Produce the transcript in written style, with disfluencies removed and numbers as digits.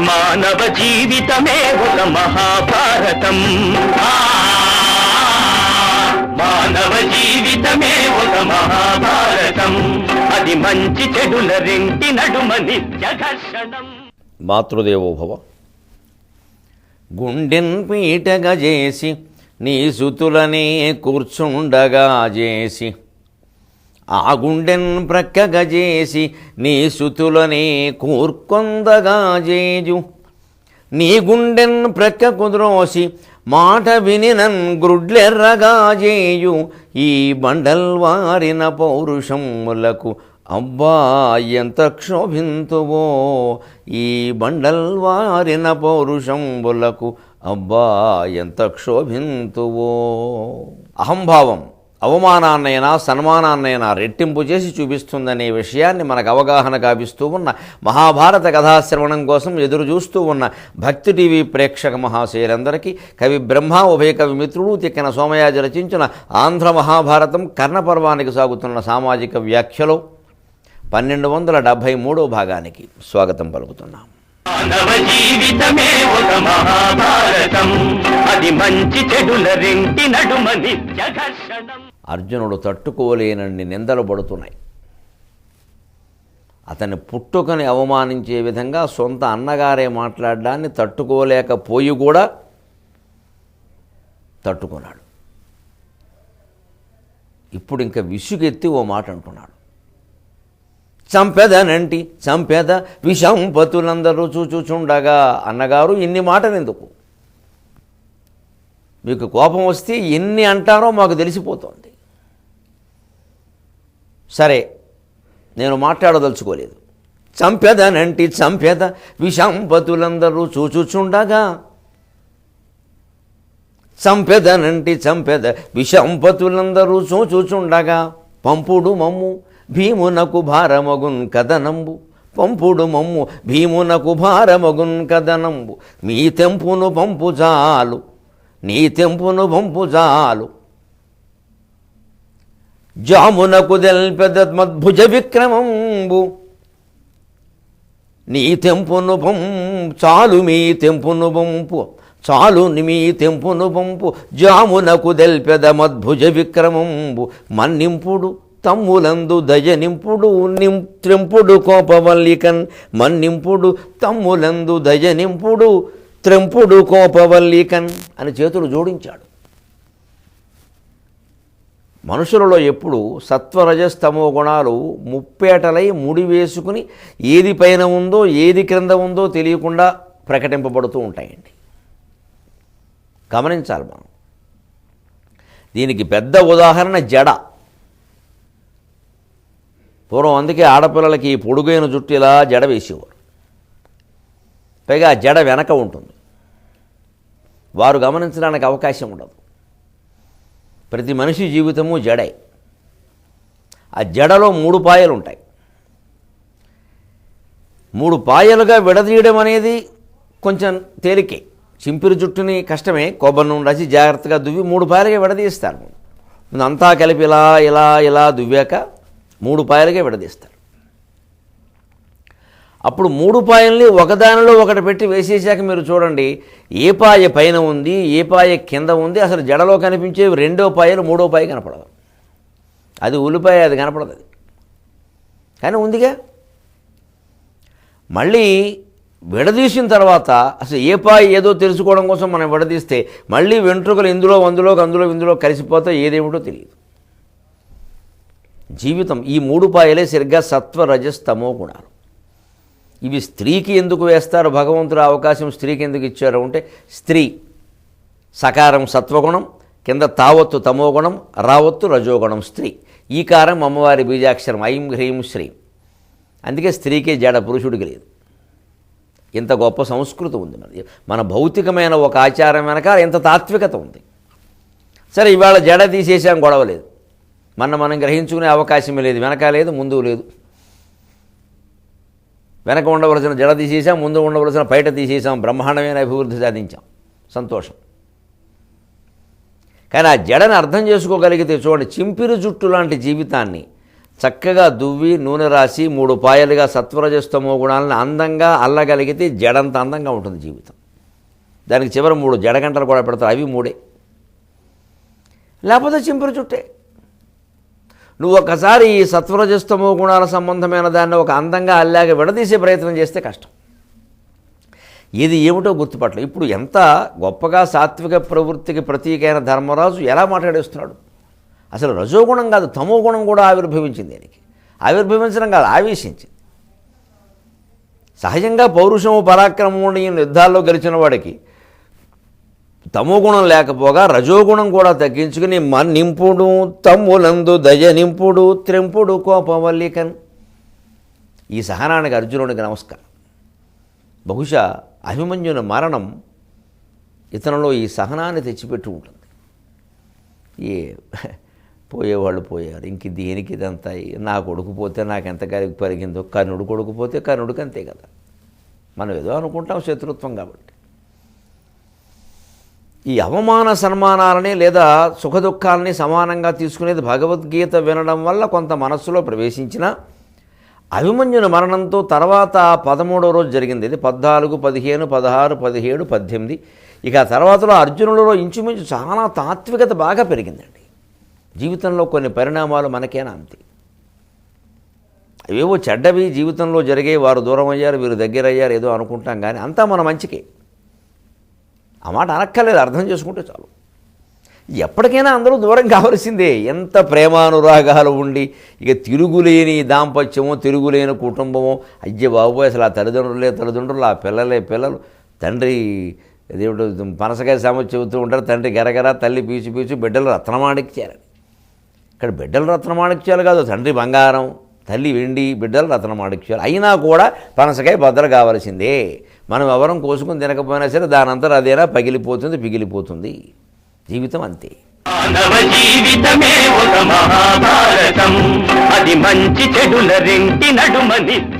మానవ జీవితమే ఒక మహాభారతం. మానవ జీవితమే ఒక మహాభారతం. అది మంచి చెడుల రెంటి నడుమ నిత్య ఘర్షణం. మాతృదేవోభవ. గుండెన్ పీటగా చేసి నీ సుతులనే కూర్చుండగా చేసి, ఆ గుండెన్ ప్రక్కగా చేసి నీ సుతులనే కూర్కొందగా చేజు, నీ గుండెన్ ప్రక్క కుద్రోసి మాట వినినన్ గ్రుడ్లెర్రగా చేయు, ఈ బండల్ వారిన పౌరుషములకు అబ్బా ఎంత క్షోభింతువో, ఈ బండల్ వారిన పౌరుషంబులకు అబ్బా ఎంత క్షోభింతువో. అహంభావం అవమానాన్నైనా సన్మానాన్నైనా రెట్టింపు చేసి చూపిస్తుందనే విషయాన్ని మనకు అవగాహన కావిస్తూ ఉన్న మహాభారత కథాశ్రవణం కోసం ఎదురు చూస్తూ ఉన్న భక్తి టీవీ ప్రేక్షక మహాశయులందరికీ కవి బ్రహ్మ ఉభయ కవి మిత్రుడు తిక్కిన సోమయాజి రచించిన ఆంధ్ర మహాభారతం కర్ణపర్వానికి సాగుతున్న సామాజిక వ్యాఖ్యలో 1273వ భాగానికి స్వాగతం పలుకుతున్నాం. మానవ జీవితమే ఒక మహాభారతం. అది మంచి చెడుల రెంటి నడుమ నిత్య ఘర్షణం. అర్జునుడు తట్టుకోలేనన్ని నిందలు పడుతున్నాయి. అతన్ని పుట్టుకని అవమానించే విధంగా సొంత అన్నగారే మాట్లాడడాన్ని తట్టుకోలేకపోయి కూడా తట్టుకున్నాడు. ఇప్పుడు ఇంకా విసుగెత్తి ఓ మాట అంటున్నాడు. చంపెదనంటి చంపెద విషంపతులందరూ చూచుచుండగా. అన్నగారు ఇన్ని మాటలు ఎందుకు? మీకు కోపం వస్తే ఎన్ని అంటారో మాకు తెలిసిపోతుంది. సరే, నేను మాట్లాడదలుచుకోలేదు. చంపెదనంటి చంపెద విషంపతులందరూ చూచుచుండగా, చంపెదనంటి చంపెద విషంపతులందరూ చూచుచుండగా, పంపుడు మమ్ము భీమునకు భారమగున్ కదనంబు, పంపుడు మమ్ము భీమునకు భారమగున్ కదనంబు, మీ తెంపును పంపు చాలు, నీ తెంపును పంపు చాలు, జామునకు దెల్పెద మద్భుజ విక్రమంబు, నీ తెంపును చాలు, మీ తెంపును పంపు చాలు, మీ తెంపును పంపు, జామునకు దెల్పెద మద్భుజ విక్రమంబు, మన్నింపుడు తమ్ములందు దయనింపుడు త్రెంపుడు కోపవల్లికన్, మన్నింపుడు తమ్ములందు దయనింపుడు త్రెంపుడు కోపవల్లికన్ అని చేతులు జోడించాడు. మనుషులలో ఎప్పుడు సత్వరజస్తమో గుణాలు ముప్పేటలై ముడి వేసుకుని ఏది పైన ఉందో ఏది క్రింద ఉందో తెలియకుండా ప్రకటింపబడుతూ ఉంటాయండి. గమనించాలి మనం. దీనికి పెద్ద ఉదాహరణ జడ. పూర్వం అందుకే ఆడపిల్లలకి పొడుగైన జుట్టు ఇలా జడ వేసేవారు. పైగా జడ వెనక ఉంటుంది. వారు గమనించడానికి అవకాశం ఉండదు. ప్రతి మనిషి జీవితము జడే. ఆ జడలో 3 పాయలు ఉంటాయి. 3 పాయలుగా విడదీయడం అనేది కొంచెం తేలికే. చింపిరి జుట్టుని కష్టమే. కొబ్బరి రాసి జాగ్రత్తగా దువ్వి 3 పాయలుగా విడదీస్తారు. అంతా కలిపి ఇలా ఇలా ఇలా దువ్వాక 3 పాయలుగా విడదీస్తారు. అప్పుడు 3 పాయల్ని ఒకదానిలో ఒకటి పెట్టి వేసేసాక మీరు చూడండి, ఏ పాయ పైన ఉంది, ఏ పాయ కింద ఉంది. అసలు జడలో కనిపించేవి 2వ పాయలు 3వ పాయ కనపడదు. అది ఉల్లిపాయ, అది కనపడదు. అది కానీ ఉందిగా. మళ్ళీ విడదీసిన తర్వాత అసలు ఏ పాయ ఏదో తెలుసుకోవడం కోసం మనం విడదీస్తే మళ్ళీ వెంట్రుకలు ఇందులో అందులో కలిసిపోతే ఏదేమిటో తెలియదు. జీవితం ఈ 3 పాయలే సరిగ్గా సత్వ రజస్తమో గుణాలు. ఇవి స్త్రీకి ఎందుకు వేస్తారు? భగవంతుడు అవకాశం స్త్రీకి ఎందుకు ఇచ్చారు అంటే, స్త్రీ సకారం సత్వగుణం, కింద తావత్తు తమోగుణం, రావత్తు రజోగుణం స్త్రీ. ఈ కారం అమ్మవారి బీజాక్షరం ఐం హ్రీం శ్రీం. అందుకే స్త్రీకే జడ, పురుషుడికి లేదు. ఇంత గొప్ప సంస్కృతి ఉంది మన భౌతికమైన ఒక ఆచారం వెనకాల ఎంత తాత్వికత ఉంది. సరే, ఇవాళ జడ తీసేసాం, గొడవలేదు. మనం గ్రహించుకునే అవకాశమే లేదు. వెనక లేదు, ముందు లేదు. వెనక ఉండవలసిన జడ తీసేసాం, ముందు ఉండవలసిన పైట తీసేసాం. బ్రహ్మాండమైన అభివృద్ధి సాధించాం, సంతోషం. కానీ ఆ జడని అర్థం చేసుకోగలిగితే చూడండి, చింపిరి జుట్టు లాంటి జీవితాన్ని చక్కగా దువ్వి నూనె రాసి 3 పాయలుగా సత్వరజస్తమో గుణాలను అందంగా అల్లగలిగితే జడంత అందంగా ఉంటుంది జీవితం. దానికి చివరి 3 జడగంటలు కూడా పెడతారు, అవి 3. లేకపోతే చింపురు చుట్టే. నువ్వు ఒక్కసారి ఈ సత్వరజస్తమో గుణాల సంబంధమైన దాన్ని ఒక అందంగా అల్లాగ విడదీసే ప్రయత్నం చేస్తే కష్టం. ఇది ఏమిటో గుర్తుపట్టలేదు. ఇప్పుడు ఎంత గొప్పగా సాత్విక ప్రవృత్తికి ప్రతీకైన ధర్మరాజు ఎలా మాట్లాడేస్తున్నాడు. అసలు రజోగుణం కాదు, తమో గుణం కూడా ఆవిర్భవించింది. దీనికి ఆవిర్భవించడం కాదు, ఆవేశించింది. సహజంగా పౌరుషము పరాక్రమము యుద్ధాల్లో గెలిచిన వాడికి తమోగుణం లేకపోగా రజోగుణం కూడా తగ్గించుకుని నింపుడు తమ్ములందు దయ నింపుడు త్రెంపుడు కోపవల్లికన్. ఈ సహనానికి అర్జునుడికి నమస్కారం. బహుశా అభిమన్యుని మరణం ఇతనిలో ఈ సహనాన్ని తెచ్చిపెట్టి ఉంటుంది. ఏ పోయేవాళ్ళు పోయారు, ఇంక దేనికి ఇదంతా, నా కొడుకు పోతే నాకు ఎంత పరిగిందో, కర్ణుడు కొడుకు పోతే కర్ణుడికి అంతే కదా. మనం ఏదో అనుకుంటాం శత్రుత్వం కాబట్టి. ఈ అవమాన సన్మానాలని లేదా సుఖదుఖాలని సమానంగా తీసుకునేది భగవద్గీత వినడం వల్ల కొంత మనస్సులో ప్రవేశించిన అభిమన్యుని మరణంతో తర్వాత 13వ రోజు జరిగింది. ఇది 14, 15, 16, 17, 18. ఇక ఆ తర్వాతలో అర్జునులలో ఇంచుమించు చాలా తాత్వికత బాగా పెరిగిందండి. జీవితంలో కొన్ని పరిణామాలు మనకేనా అంతే. అవేవో చెడ్డవి జీవితంలో జరిగే, వారు దూరం అయ్యారు వీరు దగ్గర అయ్యారు ఏదో అనుకుంటాం, కానీ అంతా మన మంచికే. ఆ మాట అనక్కర్లేదు, అర్థం చేసుకుంటే చాలు. ఎప్పటికైనా అందరూ దూరం కావలసిందే. ఎంత ప్రేమానురాగాలు ఉండి ఇక తిరుగులేని దాంపత్యమో తిరుగులేని కుటుంబమో, అయ్యే బాబోయ్ అసలు ఆ తల్లిదండ్రులు, ఆ పిల్లలు, తండ్రి దేవుడు పనసకాయ సామెత చెబుతూ ఉంటారు, తండ్రి గరగర తల్లి పీచు పీచు బిడ్డలు రత్నమాణిక్యాలని. ఇక్కడ బిడ్డలు రత్నమాణిక్యాలు కాదు, తండ్రి బంగారం తల్లి వెండి బిడ్డలు రత్నమాణిక్యాలు. అయినా కూడా పనసకాయ బద్దలు కావాల్సిందే. మనం ఎవరం కోసుకుని తినకపోయినా సరే దానంతా అదేనా పగిలిపోతుంది, పిగిలిపోతుంది. జీవితం అంతే. మానవ జీవితమే ఒక మహాభారతం, అది మంచి చెడుల రెంటి నడుమని